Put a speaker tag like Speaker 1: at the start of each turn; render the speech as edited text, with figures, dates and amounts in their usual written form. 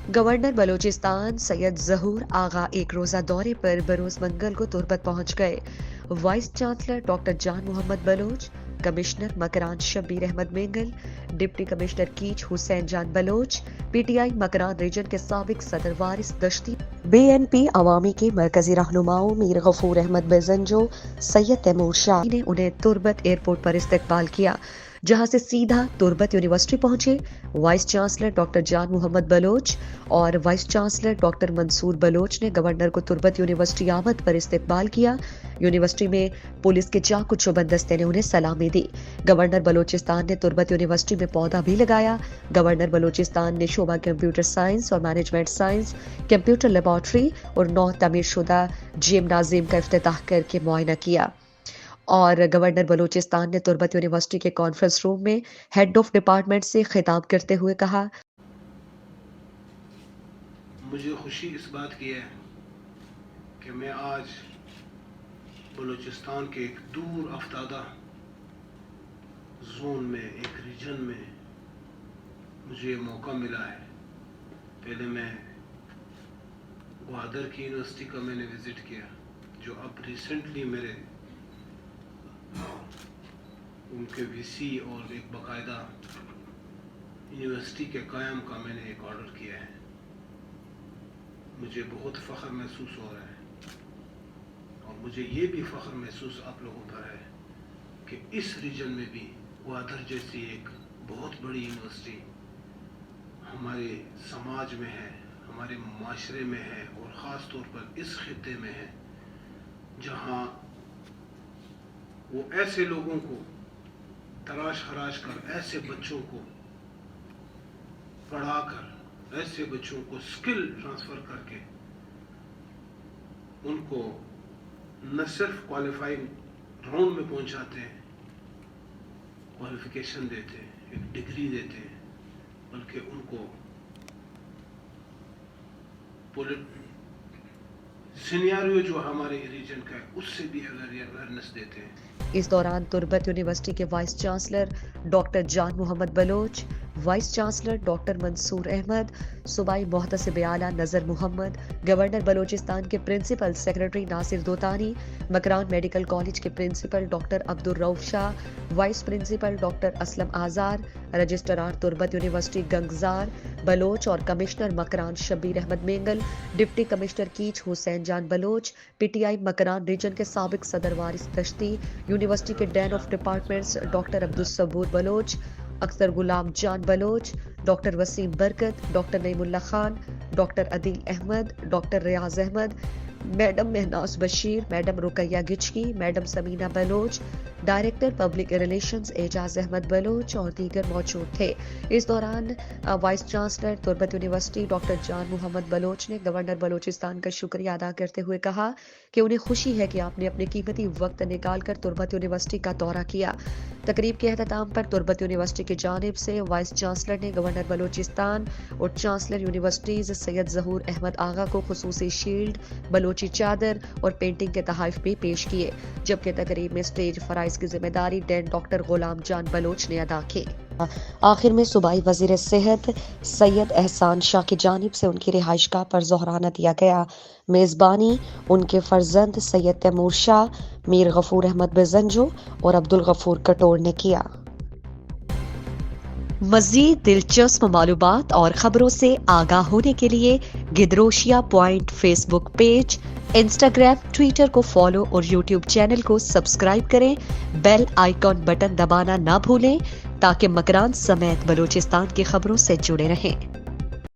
Speaker 1: Governor Balochistan Syed जहूर आगा एक रोजा दौरे पर बरोज मंगल को तुर्बत पहुंच गए। Vice chancellor doctor Jan Mohammad Baloch, commissioner Makran Shabbir Ahmed Mengal, deputy commissioner Kech Hussain जान बलोच, पीटीआई मकरान रीजन के साबिक सदर वारिस दश्ती, बीएनपी अवामी के मरकजी रहनुमाओं मीर गफूर अहमद बेजंजो, सैयद तैमूर शाह ने उन्हें तुर्बत एयरपोर्ट पर इस्तकबाल किया, जहां से सीधा तुर्बत यूनिवर्सिटी पहुंचे। Vice chancellor doctor Jan Mohammad Baloch और vice chancellor doctor Mansoor Baloch ने गवर्नर को तुर्बत यूनिवर्सिटी आमद पर इस्तकबाल किया। यूनिवर्सिटी में पुलिस के चाकू चौबंद दस्ते ने उन्हें सलामी दी। गवर्नर बलोचिस्तान ने तुर्बत यूनिवर्सिटी में पौधा भी लगाया। गवर्नर बलोचिस्तान ने शोबा कंप्यूटर साइंस और मैनेजमेंट साइंस, कंप्यूटर लेबॉर्ट्री और 9 तमीरशुदा जिम्नाजियम का इफ्तिताह करके मुआयना किया। और गवर्नर बलूचिस्तान ने तुर्बत यूनिवर्सिटी के कॉन्फ्रेंस रूम में हेड ऑफ डिपार्टमेंट से खिताब करते हुए कहा,
Speaker 2: मुझे खुशी इस बात की है कि मैं आज बलूचिस्तान के एक दूर अफ्तादा जोन में, एक रीजन में मुझे मौका मिला है। पहले मैं ग्वादर की यूनिवर्सिटी का मैंने विज़िट किया, जो अब रिसेंटली मेरे उनके वीसी और एक बाकायदा यूनिवर्सिटी के कायम का मैंने एक ऑर्डर किया है। मुझे बहुत फ़ख्र महसूस हो रहा है और मुझे ये भी फ़ख्र महसूस आप लोगों पर है कि इस रीजन में भी ग्वादर जैसी एक बहुत बड़ी यूनिवर्सिटी हमारे समाज में है, हमारे माशरे में है और ख़ास तौर पर इस खित्ते में है, जहाँ वो ऐसे लोगों को तराश खराश कर, ऐसे बच्चों को पढ़ाकर, ऐसे बच्चों को स्किल ट्रांसफ़र करके उनको न सिर्फ क्वालिफाइंग राउंड में पहुंचाते हैं, क्वालिफिकेशन देते हैं, एक डिग्री देते हैं, बल्कि उनको सिनेरियो जो हमारे रीजन का है उससे भी अवेयरनेस देते हैं।
Speaker 1: इस दौरान तुर्बत यूनिवर्सिटी के vice chancellor doctor Jan Mohammad Baloch, vice chancellor doctor Mansoor Ahmad, सूबाई मुहतसिब आला नज़र मोहम्मद, गवर्नर बलोचिस्तान के principal secretary Nasir Dotani, Makran medical college के principal doctor Abdul Rauf Shah, vice principal doctor Aslam Azar, registrar Turbat university Gangzar Baloch और commissioner Makran Shabbir Ahmed Mengal, deputy commissioner Kech Hussain जान बलोच, पीटीआई मकरान रीजन के साबिक सदर वारिस दश्ती, यूनिवर्सिटी के dean of departments doctor Abdul Saboor Baloch, Akhtar Ghulam Jan Baloch, doctor Waseem Barkat, doctor Naimullah Khan, doctor Adeel Ahmed, doctor Riaz Ahmed, madam Mehnaz Bashir, madam Ruqaiya Gichki, madam Sameena Baloch, director public relations Ejaz Ahmed Baloch और दीगर मौजूद थे। इस दौरान vice chancellor Turbat university doctor Jan Mohammad Baloch ने गवर्नर बलोचिस्तान का शुक्रिया अदा करते हुए कहा कि उन्हें खुशी है कि आपने अपने कीमती वक्त निकालकर तुर्बत यूनिवर्सिटी का दौरा किया। तकरीब के अहतमाम पर तुर्बत यूनिवर्सिटी की जानिब से वाइस चांसलर ने गवर्नर बलोचिस्तान और चांसलर यूनिवर्सिटीज सैयद जहूर अहमद आगा को खुसूसी शील्ड, बलोची चादर और पेंटिंग के तोहफे भी पेश किए, जबकि तकरीब में स्टेज फराइज की जिम्मेदारी डैन डॉक्टर गुलाम जान बलोच ने अदा की। आखिर में सूबाई वजीर सेहत सैयद एहसान शाह की जानिब से उनकी रिहाइशगाह पर ज़ोहराना दिया गया। मेज़बानी उनके फर्जंद सैयद तैमूर शाह, मीर गफूर अहमद बेजंजो और अब्दुल गफूर कटोर ने किया। मज़ीद दिलचस्प मालूमात और खबरों से आगाह होने के लिए Gedrosia point Facebook page, Instagram, Twitter को फॉलो और यूट्यूब चैनल को सब्सक्राइब करें। बेल आइकॉन बटन दबाना ना भूलें ताकि मकरान समेत बलूचिस्तान की खबरों से जुड़े रहें।